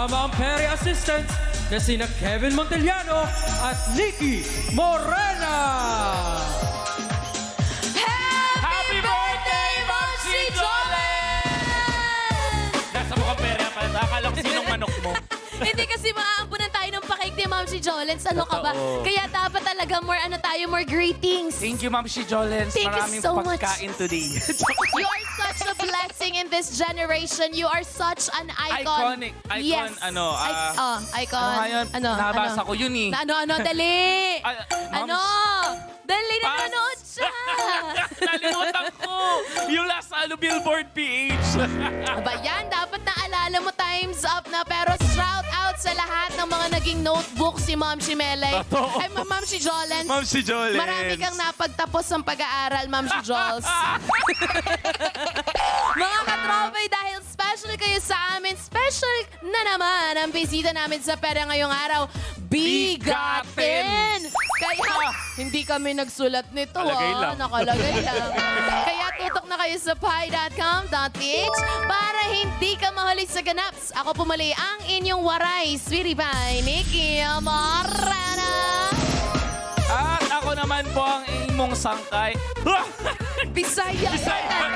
kasama ang Perry assistants na sina Kevin Montellano at Nikki Morena. Happy birthday, Mamsi Jolen! Nasa mukhang pera pa. Akala ko sinong manok mo. Hindi kasi maaampunan tayo ng pakik ni Mamsi Jolens. Ano ka ba? Totoo. Kaya dapat talaga more greetings. Thank you, Ma'am si Jolens. Thank you Maraming so much. pagkain today. You are such a blessing in this generation. You are such an icon. Iconic. Icon, Yes. ano, icon. Ano nga yun? Nabasa ko yun eh. Ano, dali. Ma'am, Ano? Dali, nanonood siya. Nalimutan ko. Yung last Billboard PH. Aba yan, dapat naalala mo, time's up na. Pero shout out sa lahat ng mga naging notebook si Ma'am Shimelay. Totoo. Ay, Ma'am si Jolens. Ma'am si Jolens. Marami kang napagtapos ng pag-aaral, Ma'am si Jols. Mga katropay, dahil special kayo sa amin, special na naman ang bisita namin sa pera ngayong araw. Bigatin! Kaya hindi kami nagsulat nito. Nakalagay lang. Nakalagay lang. Kaya tutok na kayo sa pi.com.ph para hindi ka mahuli sa ganaps. Ako pumali ang inyong waray, Sweetie Pie, Nikki Morena. At ako naman po ang imong sangkay. Bisaya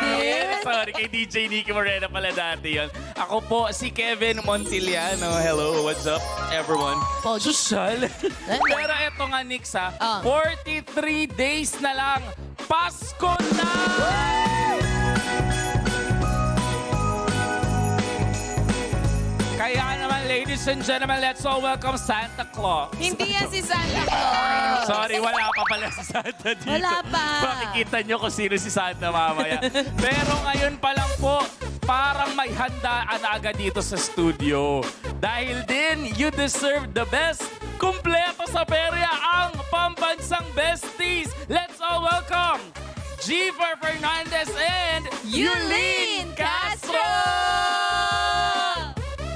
din. Sorry, kay DJ Nikki Morena pala dati yun. Ako po, si Kevin Montellano. Hello, what's up, everyone? Pogi. Social. Pero eto nga, Nix, ha? 43 days na lang. Pasko na! Kaya naman, ladies and gentlemen, let's all welcome Santa Claus. Hindi yan si Santa Claus. Sorry, wala pa pala si Santa dito. Wala pa. Makikita nyo kung sino si Santa mamaya. Pero ngayon pa lang po, parang may handaan na agad dito sa studio. Dahil din, you deserve the best. Kumpleto sa perya ang pambansang besties. Let's all welcome Giver Fernandez and Yulene Castro!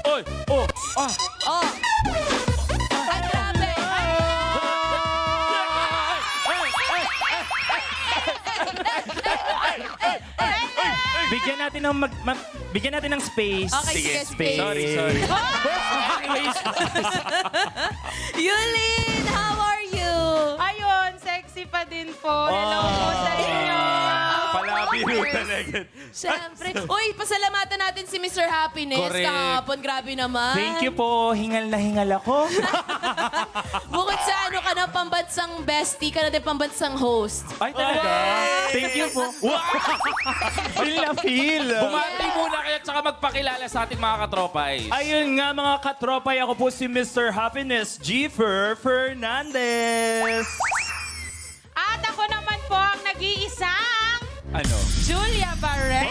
Oy, oh, ah. Oh! Ay, grabe! Bigyan natin ng bigyan natin ng space. Okay, sige, space. Sorry. Anyways, Yulene, how are you? Ayun, sexy pa din po. Hello po sa inyo. palabiro talaga. Siyempre. Uy, pasalamatan natin si Mr. Happiness. Correct. Kahapon, grabe naman. Thank you po. Hingal na hingal ako. Bukod sa ano ka na, pambansang bestie, ka na din pambansang host. Ay, talaga? Thank you po. Feel na feel. Bumati muna kayo at saka magpakilala sa ating mga katropay. Ayun nga mga katropay, ako po si Mr. Happiness, Giver Fernandez. At ako naman po ang nag-iisang Ano? Julia Barreto.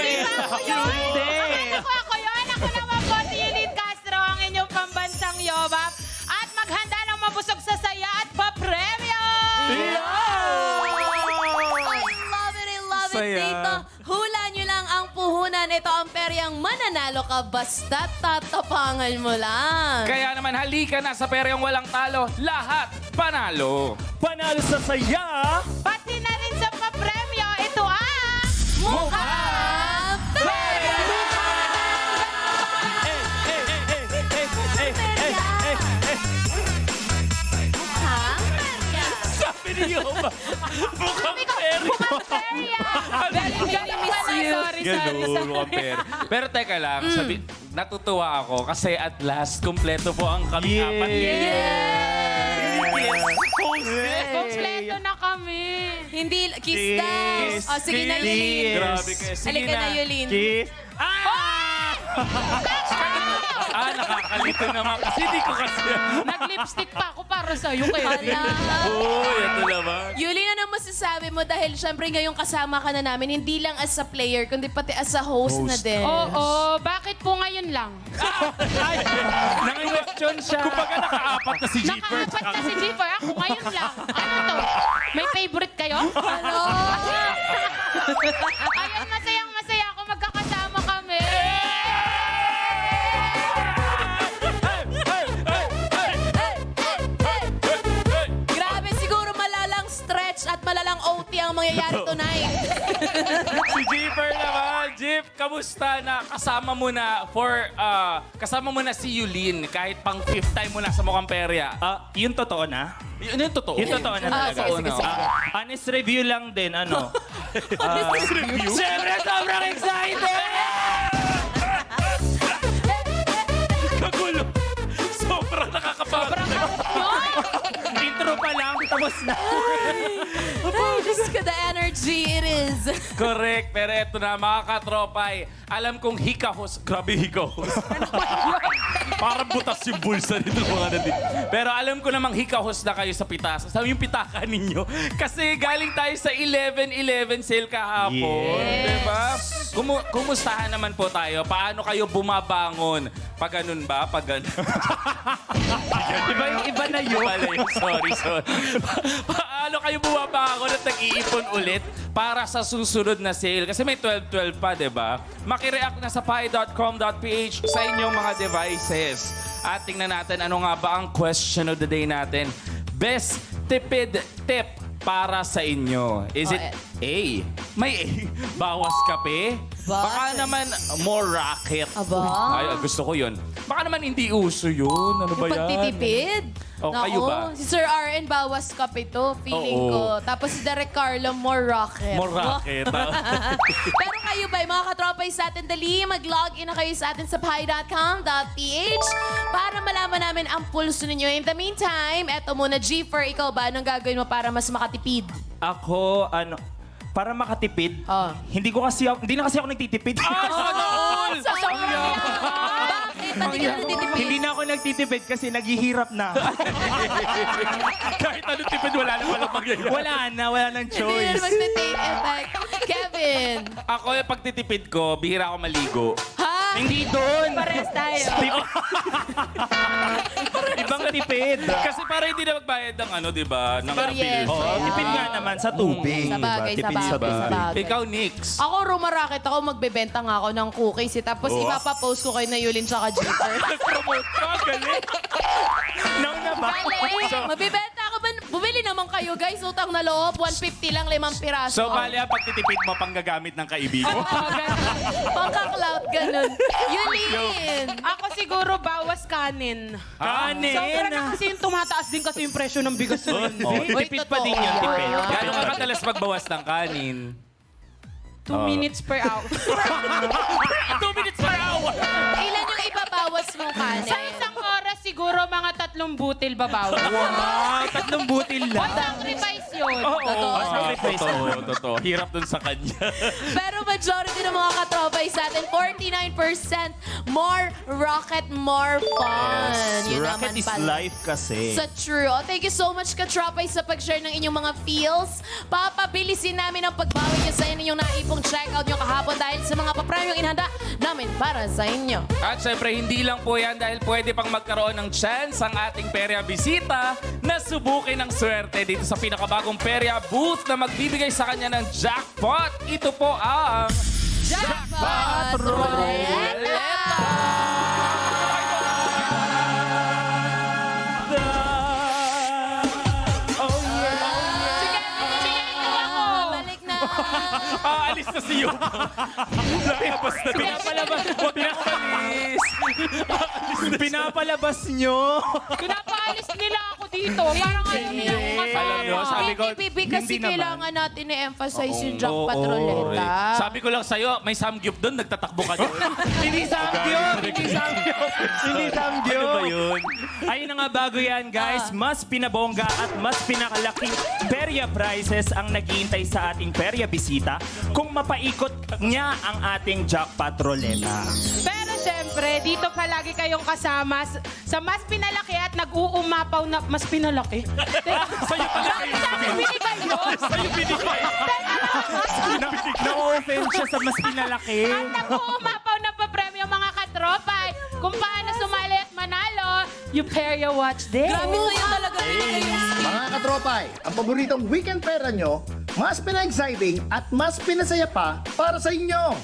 Di ba ako yun? Hindi. Ako yun. Ako naman po si Yulene Castro, ang inyong pambansang yobab. At maghanda ng mabusog sa saya at papremyo! I love it, Saya. dito. Hula nyo lang ang puhunan. Ito ang peryang mananalo ka basta tatapangan mo lang. Kaya naman halika na sa peryang walang talo. Lahat panalo. Panalo sa saya. Pati na rin sa papremyo, ito ang... Mukha Perya! Mukha Perya! Sabi niyo ba? Mukhang peri. Galing miss you. Sorry. Ganun, mukhang peri. Pero teka lang, natutuwa ako kasi at last, kumpleto po ang kami apat. Kompleto na kami. Hindi, kiss daw. O, sige na, Yulene. Grabe kayo. Sige Halika na, Yulene. Kiss. Nakakalito naman kasi di ko kasi. Nag-lipstick pa ako para sa'yo, Kevin. Hala. Uy, ito naman. Yulene, ano masasabi mo dahil syempre ngayong kasama ka na namin, hindi lang as a player, kundi pati as a host na din. Oo, bakit po ngayon lang? Nang-question siya. Kumbaga nakaapat na si Jeeper. Nakaapat na si Jeeper. Ako ngayon lang. Ano to? May favorite kayo? Ano? Ayun, masayang-masaya ako. Magkakasama kami. Grabe, siguro malalang stretch at malalang OT ang mangyayari tonight. Si Jeeper naman. Jeep, kamusta na? Kasama mo na si Yulin kahit pang 5th time mo na sa Mukhang Perya. Yung totoo na? Yun yung totoo. Yung totoo na talaga. sige. Honest review lang din, ano? Review? Siyempre, sobrang excited! Kagulo. Sobrang nakakapagod. Intro pa lang, tapos na. Ay, Diyos ko, the energy it is. Correct. Pero eto na, mga katropay. Alam kong hikahos. Grabe hikahos. Parang butas yung bulsa nito mga natin. Pero alam ko namang hikahos na kayo sa pitas. Sabi yung pitaka ninyo. Kasi galing tayo sa 11/11 sale kahapon. Yes. Diba? Kumustahan naman po tayo? Paano kayo bumabangon? Pag ganun ba? Pag ganun. Iba na yun. Sorry. Paano kayo bumabangon at nag-iipon ulit para sa susunod na sale? Kasi may 12/12 pa, diba? Makireact na sa pi.com.ph sa inyong mga devices. At tingnan natin ano nga ba ang question of the day natin. Best tipid tip para sa inyo. Is it A? May A. Bawas kape? Baka naman more racket. Aba. Ay, gusto ko yun. Baka naman hindi uso yun. Ano ba Yung yan? pagtitipid. Oh, kayo ba? Si Sir RN bawas kape to, feeling Oo. ko. Tapos si Derek Carlo, more rocket. More racket. Pero kayo ba, mga katropay sa atin, dali, mag-log in na kayo sa atin sa pi.com.ph para malaman namin ang pulso ninyo. In the meantime, eto muna, G4, ikaw ba, anong gagawin mo para mas makatipid? Ako, para makatipid, hindi na kasi ako nagtitipid. Bakit? Ba't di ka natitipid? Hindi na ako nagtitipid kasi naghihirap na. Kahit anong tipid, wala na palang mangyayari. wala nang Hindi na choice. mag-take effect. Kevin! Ako, yung pagtitipid ko, bihira ako maligo. Ha? Hindi doon. Pares tayo. Ibang tipid. Kasi para hindi na magbayad ng di ba? Ng Kuryente. bills. Oo, tipid nga naman sa tubig. Sa bagay, Tipid sa bagay. Ikaw, Nix. Ako, rumaraket ako, magbebenta nga ako ng cookies. Tapos ipapapost ko kay Nayulin tsaka Jeeper. Promote ka, galing. Nang na ba? Mabibenta ako. Bumili naman kayo, guys. Utang na loob. 150 lang, 5 piraso. So, bali ang pagtitipid mo pang gagamit ng kaibigan. Pangka-cloud, ganun. Yulin! Ako siguro bawas kanin. Kanin. Sobra na kasi yung tumataas din kasi yung presyo ng bigas ngayon. Uy, Tipid pa din totoo yun, tipid. yan. Gano'n ka kadalas magbawas ng kanin? 2 minutes per hour. 2 minutes per hour! Ilan yung ibabawas mong kanin? Sa isang oras siguro mga 3 butil babaw. Wow, 3 butil lang. Sacrifice yun. Totoo. Totoo. Hirap dun sa kanya. Pero majority ng mga katropay sa atin, 49% more rocket, more fun. Yun Rocket naman is pala. life kasi. Sa true. Oh, thank you so much, katropay, sa pag-share ng inyong mga feels. Papabilisin namin ang pagbawi niyo sa inyong naipong checkout nyo kahapon dahil sa mga papremyong inhanda namin para sa inyo. At syempre, hindi lang po yan dahil pwede pang magkaroon ng chance ang ating Perya Bisita na subukin ang swerte dito sa pinakabagong Perya booth na magbibigay sa kanya ng jackpot. Ito po ang Jackpot Ruleta! Balik na! Aalis na si Yuba. Nakapos na. Pinapalabas nyo. Pinapaalis nila ako dito. Parang ayaw nila ako kasama. Alam nyo, sabi ko, PPP kasi hindi naman. kailangan natin i-emphasize yung jackpot ruleta. Sabi ko lang sa'yo, may samgyup doon, nagtatakbo ka doon. Hindi samgyup! Hindi samgyup! Hindi samgyup! Ano ba yun? Ayun na nga, bago yan, guys. Mas pinabongga at mas pinakalaking perya prizes ang naghihintay sa ating perya bisita kung mapaikot niya ang ating jackpot roleta. Pero syempre, dito palagi kayong kasama sa mas pinalaki at nag-uumapaw na mas pinalaki. Sa'yo pala kayo. Binigay yun. Sa'yo binigay. Na-offend siya sa mas pinalaki. Ang nag-uumapaw na papremyo mga katropay. Kung paano sumali at manalo, you pair your watch this. Grabe sa'yo talaga binigay yung Mga katropay, ang paboritong weekend pera nyo, mas pina-exciting at mas pinasaya pa para sa inyo.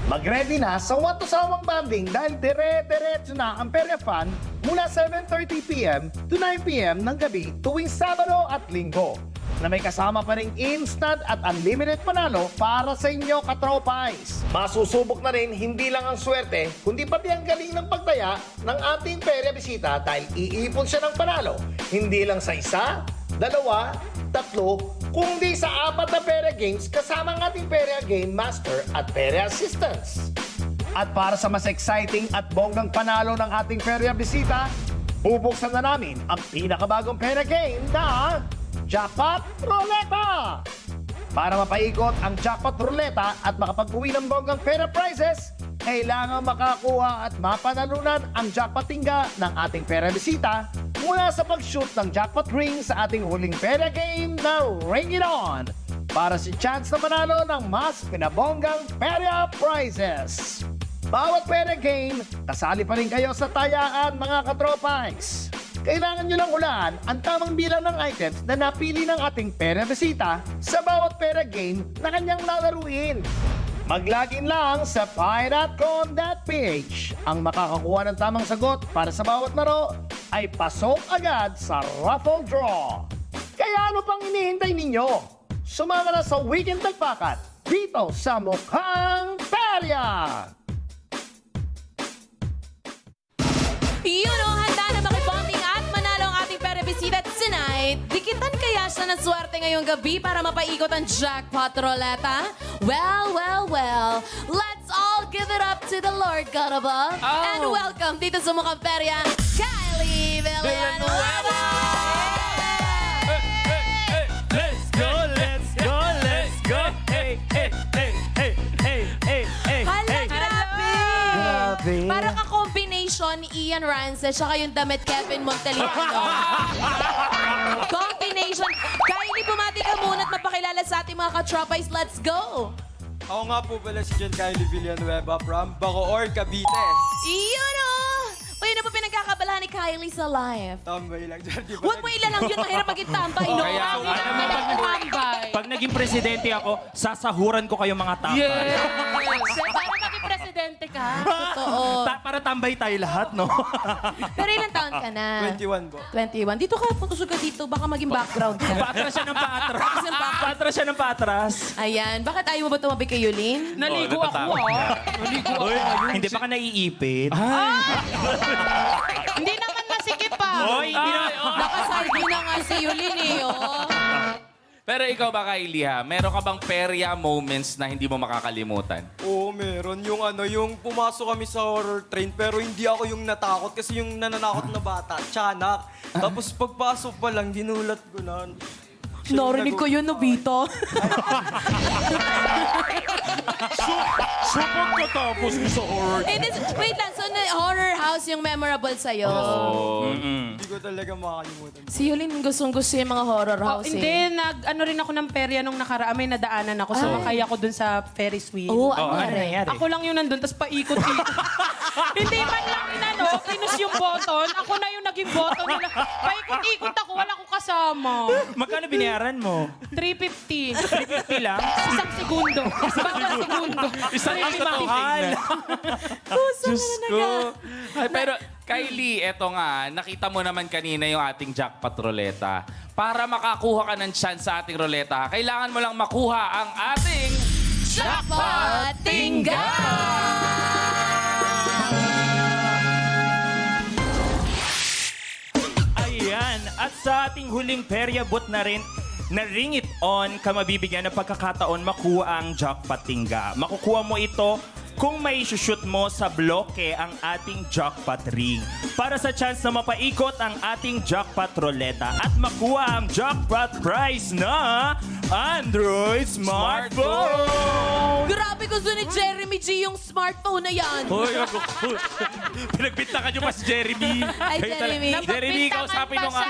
Mag-ready na sa wato-sawang banding dahil dire-diretso na ang Perya Fun mula 7:30 p.m. to 9 p.m. ng gabi tuwing Sabado at Linggo. na may kasama pa ring instant at unlimited panalo para sa inyo katropais. Masusubok na rin hindi lang ang swerte, kundi pati ang galing ng pagtaya ng ating perya bisita dahil iipon siya ng panalo. Hindi lang sa isa, dalawa, tatlo, kundi sa 4 na perya games kasama ang ating perya game master at perya assistants. At para sa mas exciting at bonggang panalo ng ating perya bisita, bubuksan na namin ang pinakabagong perya game na Jackpot Ruleta! Para mapaikot ang Jackpot Ruleta at makapag-uwi ng bonggang pera prizes, kailangan makakuha at mapanalunan ang jackpot tingga ng ating pera bisita mula sa pag-shoot ng jackpot ring sa ating huling pera game na Ring It On para si chance na manalo ng mas pinabonggang pera prizes. Bawat pera game, kasali pa rin kayo sa tayaan mga katropais. Kailangan nyo lang hulaan ang tamang bilang ng items na napili ng ating pera bisita sa bawat pera game na kanyang lalaruin. Mag-login lang sa pi.com.ph. Ang makakakuha ng tamang sagot para sa bawat laro ay pasok agad sa raffle draw. Kaya ano pang inihintay ninyo? Sumama na sa Weekend Tagpakat dito sa Mukhang Perya! Yun o, handa na makibonding at manalo ang ating pera bisita tonight. Dikitan kaya siya ng swerte ngayong gabi para mapaikot ang Jackpot Ruleta? Well, well, well. Let's all give it up to the Lord God above. And welcome dito sa Mukhang Perya, Kylie Villanueva! Let's go, let's go, let's go. Hey, hey, hey, hey, hey, hey, hey. Hala, grabe! Grabe. Parang ang combination ni Ian Rances saka yung damit Kevin Monteliano. Combination. Kylie, bumati ka muna at mapakilala sa ating mga katropais. Let's go! Ako nga po pala si John Kylie Villanueva from Bacoor, Cavite. Iyon o! Uy, ano pa pinagkakabalahan ni Kylie sa live? Tambay lang dyan, di ba? Huwag mo ilalang yun, mahirap maging tambay, no? kaya nga naman. Pag naging presidente ako, sasahuran ko kayo mga tambay. Para maging presidente ka. Totoo. Para tambay tayo lahat, no? Pero ilang taon ka na? 21 po. 21. Dito ka, putusog ka dito. Baka maging background ka. Paatras siya ng paatras. Paatras siya ng paatras. Ayan. Bakit ayaw mo ba tumabi kay Yulin? Naligo ako, Naligo ako. Uy, hindi pa ka naiipit. Hindi naman masikip pa. Oy, hindi na. Nakasardi na nga si Yulin eh, oh. Pero ikaw ba, Kylie, ha? Meron ka bang perya moments na hindi mo makakalimutan? Oo, meron. Yung pumasok kami sa horror train pero hindi ako yung natakot kasi yung nananakot na bata, tiyanak. Tapos pagpasok pa lang, ginulat ko na. Narinig ko yun, Nobito. Super ko tapos sa horror. Wait lang, so horror house yung memorable sa'yo? Hindi ko talaga makakalimutan. Si Yulin gustong-gusto yung mga horror house Hindi, ano rin ako ng perya nung nakaraan. May nadaanan ako. Sumakay ako dun sa Ferris wheel. Oo, ano ano nangyari? nangyari? Ako lang yung nandun, tapos paikot-ikot. Hindi man lang pinus yung button. Ako na yung naging button nila. Paikot-ikot ako, wala akong kasama. Magkano binayaran mo? 350. 350 lang? Isang segundo. Isang segundo. Isang Mahal. Diyos ko. Ay, pero, Kylie, eto nga, nakita mo naman kanina yung ating jackpot ruleta. Para makakuha ka ng chance sa ating ruleta, kailangan mo lang makuha ang ating Jackpot Tingga! Ayan. At sa ating huling perya bot na rin, na Ring It On, ka mabibigyan ng pagkakataon makuha ang jackpot tingga. Makukuha mo ito kung may shoot mo sa bloke ang ating jackpot ring. Para sa chance na mapaikot ang ating jackpot ruleta at makuha ang jackpot prize na Android smartphone! Grabe, gusto ni Jeremy G yung smartphone na yan. Hoy, pinagbintakan niyo pa si Jeremy. Hi, Jeremy. Jeremy, kausapin nyo nga.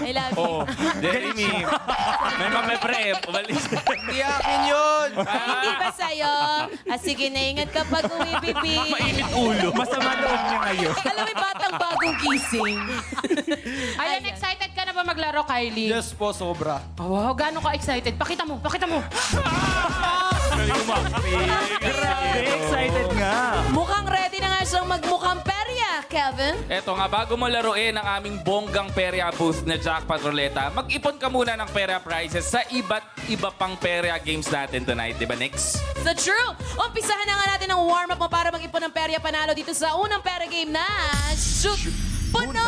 I love you. Oh, Jeremy. May mamepre. Umalis. Hindi akin yun! Hindi ba sa'yo? Sige na, ingat ka pag uwi, bibi. Mainit ulo. Masama loob niya ngayon. Alam mo, yung batang bagong gising. Ayan, excited ka na ba maglaro, Kylie? Yes po, sobra. Oh, wow, gaano ka excited? Pakita mo, pakita mo. Grabe, excited nga. Mukhang ready na nga siyang magmukhang perya. Kevin? Eto nga, bago mo laruin ang aming bonggang perya booth na Jackpot Ruleta, mag-ipon ka muna ng perya prizes sa iba't iba pang perya games natin tonight. Di ba, Nix? The true! Umpisahan na nga natin ang warm-up mo para mag-ipon ng perya panalo dito sa unang perya game na Shoot Puno!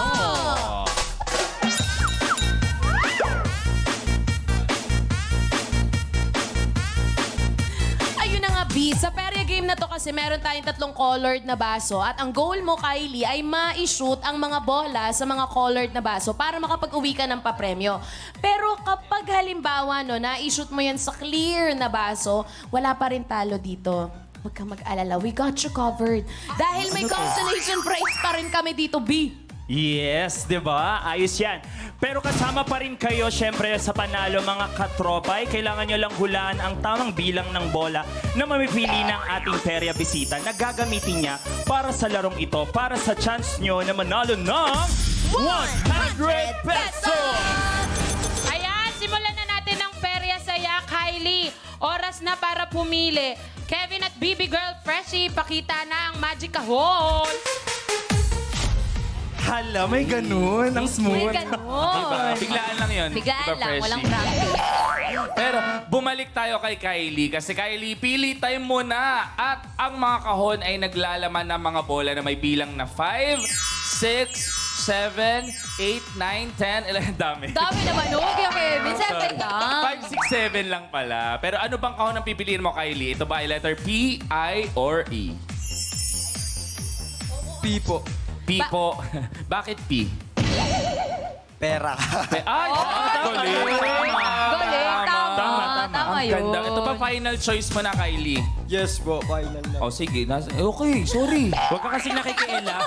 Ayun na nga, B. Sa perya game na to kasi meron tayong 3 colored na baso at ang goal mo, Kylie, ay ma-shoot ang mga bola sa mga colored na baso para makapag-uwi ka ng papremyo. Pero kapag halimbawa, no, na-shoot mo yan sa clear na baso, wala pa rin talo dito. Huwag kang mag-alala. We got you covered. Dahil may consolation prize pa rin kami dito, B. Yes, di ba? Ayos yan. Pero kasama pa rin kayo, syempre, sa panalo mga katropay. Kailangan nyo lang hulaan ang tamang bilang ng bola na mamipili ng ating perya bisita na gagamitin niya para sa larong ito, para sa chance nyo na manalo ng 100 pesos! Ayan, simulan na natin ang perya saya, Kylie. Oras na para pumili. Kevin at BB Girl Freshie, pakita na ang magic kahon. Hala, may ganun. Ang smooth. May ganon. Biglaan lang yun. Biglaan Diba, lang, Freshie? walang practice. Pero bumalik tayo kay Kylie kasi Kylie, pili time mo na at ang mga kahon ay naglalaman ng mga bola na may bilang na 5, 6, 7, 8, 9, 10, 11. Dami. Dami naman, okay, Kevin. 7 lang. 5, 6, 7 lang pala. Pero ano bang kahon ang pipiliin mo, Kylie? Ito ba ay letter P, I, or E? Pipo. P po. Bakit P? Pera. Ay! Galing! Galing, tama. Tama Ang yun. ganda. Ito ba final choice mo na, Kylie? Yes po, final lang. Oh, sige. Okay, sorry. Huwag ka kasing nakikialam.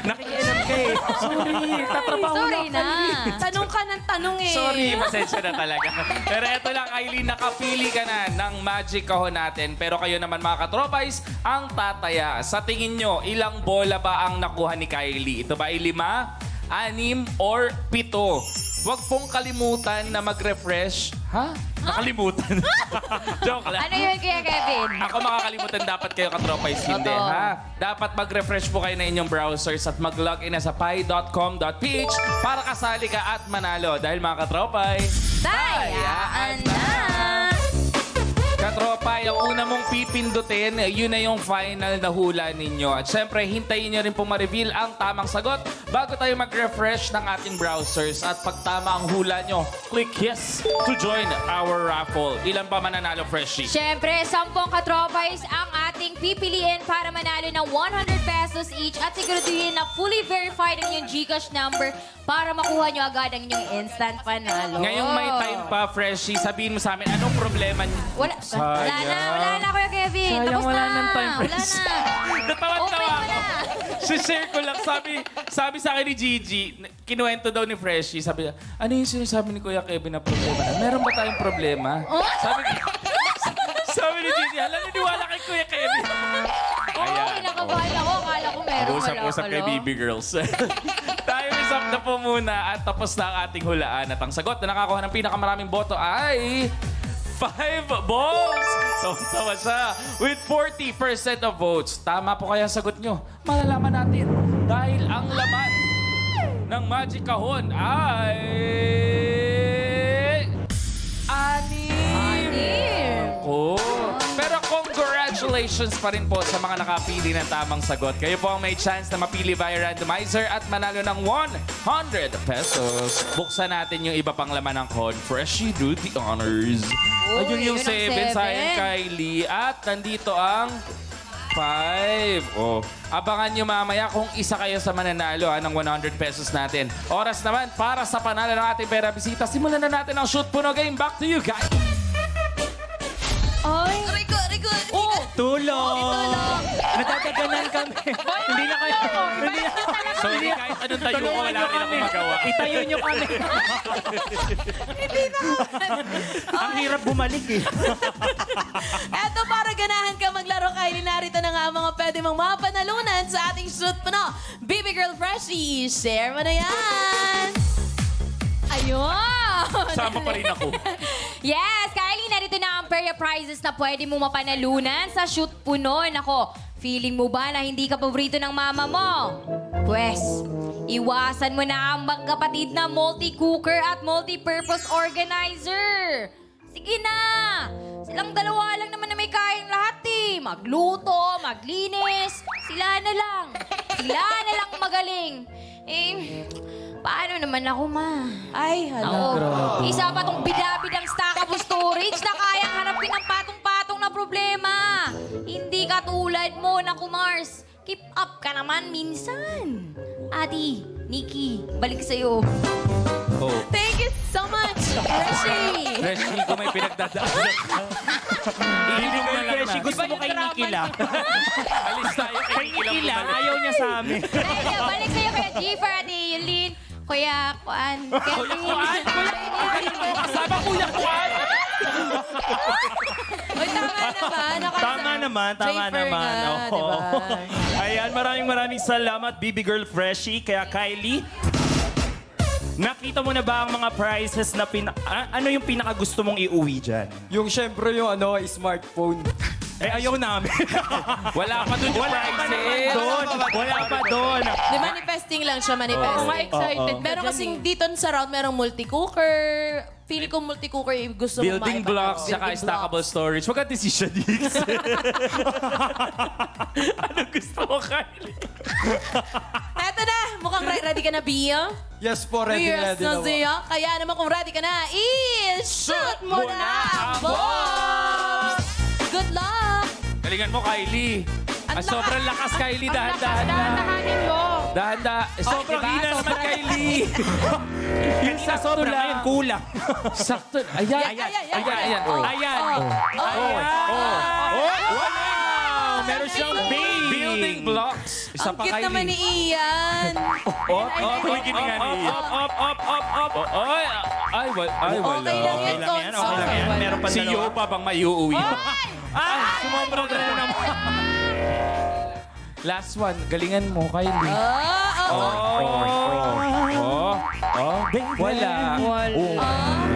Nakikialam ka eh. Sorry, tatrabaho Sorry lang. na. Tanong ka ng tanong eh. Sorry, pasensya na talaga. Pero eto lang, Kylie, nakapili ka na ng magic kahon natin. Pero kayo naman, mga katropais, ang tataya. Sa tingin nyo, ilang bola ba ang nakuha ni Kylie? Ito ba ay 5, 6, or 7? Huwag pong kalimutan na mag-refresh. Ha? Nakalimutan. Joke lang. Ano yun kaya, Kevin? Ako makakalimutan dapat kayo katropais, hindi Totoo. ha? Dapat mag-refresh po kayo na inyong browsers at mag-login na sa pi.com.ph para kasali ka at manalo. Dahil mga katropay, Tayaan na. Katropay, ang una mong pipindutin, yun na yung final na hula ninyo. At syempre, hintayin nyo rin pong ma-reveal ang tamang sagot bago tayo mag-refresh ng ating browsers. At pag tama ang hula nyo, click yes to join our raffle. Ilan pa mananalo, Freshie? Siyempre, 10 katropais ang ating pipiliin para manalo ng 100 pesos each at siguraduhin na fully verified ang inyong GCash number para makuha nyo agad ang inyong instant panalo. Ngayong may time pa, Freshie, sabihin mo sa amin, anong problema niyo? Wala na, Kuya Kevin. Sayang, Tapos wala na. ng time, Wala Pres. na. Natawa-tawa Open mo ako. na. Share ko lang. Sabi sa akin ni Gigi, kinuwento daw ni Freshie, sabi niya, ano yung sinasabi ni Kuya Kevin na problema na? Meron ba tayong problema? Sabi ni Gigi, alam, niniwala kay Kuya Kevin. Oo, kinakabahan ako. Akala ko meron. Wala Usap-usap kay pala. BB Girls. Time is up na po muna at tapos na ang ating hulaan. At ang sagot na nakakuha ng pinakamaraming boto ay 5 balls! Tawa siya. With 40% of votes. Tama po kaya ang sagot nyo. Malalaman natin. Dahil ang laman ng Magic Kahon ay... 6! Oh. Pero congratulations pa rin po sa mga nakapili ng tamang sagot. Kayo po ang may chance na mapili via randomizer at manalo ng 100 pesos. Buksan natin yung iba pang laman ng kahon. Freshie, do the honors. Ayun yung yun ang 7, sayang Kylie. At nandito ang 5. Oh. Abangan nyo mamaya kung isa kayo sa mananalo ng 100 pesos natin. Oras naman para sa panalo ng ating pera bisita. Simulan na natin ang Shoot Puno game. Back to you guys. Tulong! Natagaganan kami. Hindi na kayo. Hindi na. Sorry, kahit anong tayo ko, wala rin akong magawa. Itayo nyo kami. Ang hirap bumalik eh. Eto, para ganahan ka maglaro, Kylie, narito na nga ang mga pwede mong mapanalunan sa ating Shoot Puno. BB Girl Freshie, share mo na yan! Ayun! Sama pa rin ako. Yes, Kylie, narito na ang perya prizes na pwede mo mapanalunan sa Shoot Puno. Nako, feeling mo ba na hindi ka paborito ng mama mo? Pwes, iwasan mo na ang magkapatid na multi-cooker at multi-purpose organizer. Sige na! Silang dalawa lang naman na may kayang lahat eh. Magluto, maglinis. Sila na lang. Sila na lang magaling. Eh, paano naman ako, ma? Ay, Ako, isa pa tong bidabidang stackable storage na kayang harapin ang patong-patong na problema. Hindi katulad mo na Mars. Keep up ka naman minsan. Adi, Nikki, balik sa'yo. Oh. Thank you so much, Hershey. Freshie ko may pinagdadaan. Hindi ko Freshie, gusto mo kay Nikki lang. Alis tayo Kay Nikki lang, ayaw niya sa amin. Ay, balik sa'yo Kuya G, Adi, Yulin, Kuya Kuan, Kevin. Kasama Kuya Juan! Uy, tama naman. Tama naman. Nga, Oo. diba? Ayan, maraming salamat, Baby Girl Freshie. Kaya Kylie, nakita mo na ba ang mga prizes na ano yung pinakagusto mong iuwi dyan? Yung syempre yung smartphone. Eh, ayaw namin. Wala pa dun yung Wala pa naman prizes. doon. Wala pa doon. Di manifesting lang siya, manifesting. excited. Meron kasing dito sa round, merong multi-cooker. Pili ko multi-cooker yung gusto mo Building maipa- blocks, tsaka building stackable blocks. storage. Wag ka decision, Dix. Ano gusto mo, Kylie? Eto na, mukhang ready ka na, Bia? Yes po, ready Yes, na na siya. Kaya naman kung ready ka na, i-shoot mo na ang box! Good luck! Galingan mo, Kylie. Ang Sobrang lakas, Kylie. Dahan-dahan na. Dahan-dahanin mo. Dahan-dahan. Sobrang diba? hina naman, Sobrang- Kylie. Yung sa sobra lang. ngayon, kulang. Sakto. Ayan. Ayan. Ayan. Oh. Ayan. Oh. Ayan. Wow! Meron siyang base. Building blocks. Isa Ang pa, cute Kylie. naman ni Ian. Ay, wala. Okay lang yan, Okay lang yan, okay lang yan. Wala. Meron pa Si dalawa. Yo pa bang may uuwi pa? Ay, sumobra ka na naman. Last one. Galingan mo, Kylie. Wala.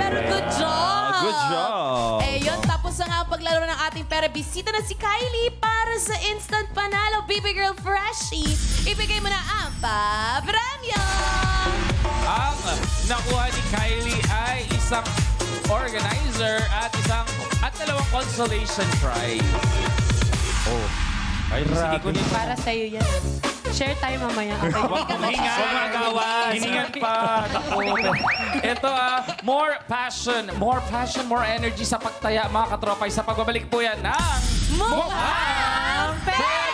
Pero good job. Good job. Eh, yun. Tapos na nga ang paglaro ng ating pera. Bisita na si Kylie para sa instant panalo. Baby Girl Freshie. Ibigay mo na ang papremyo. Ang nakuha ni Kylie ay isang organizer at dalawang consolation prize. Oh. Ay, sige ko nito. Para sa'yo yan. Share tayo mamaya. Okay. Huwag magawa. Hiningan pa. Ito more passion, more energy sa pagtaya mga katropay sa pagbabalik po yan ng Mukhang pera!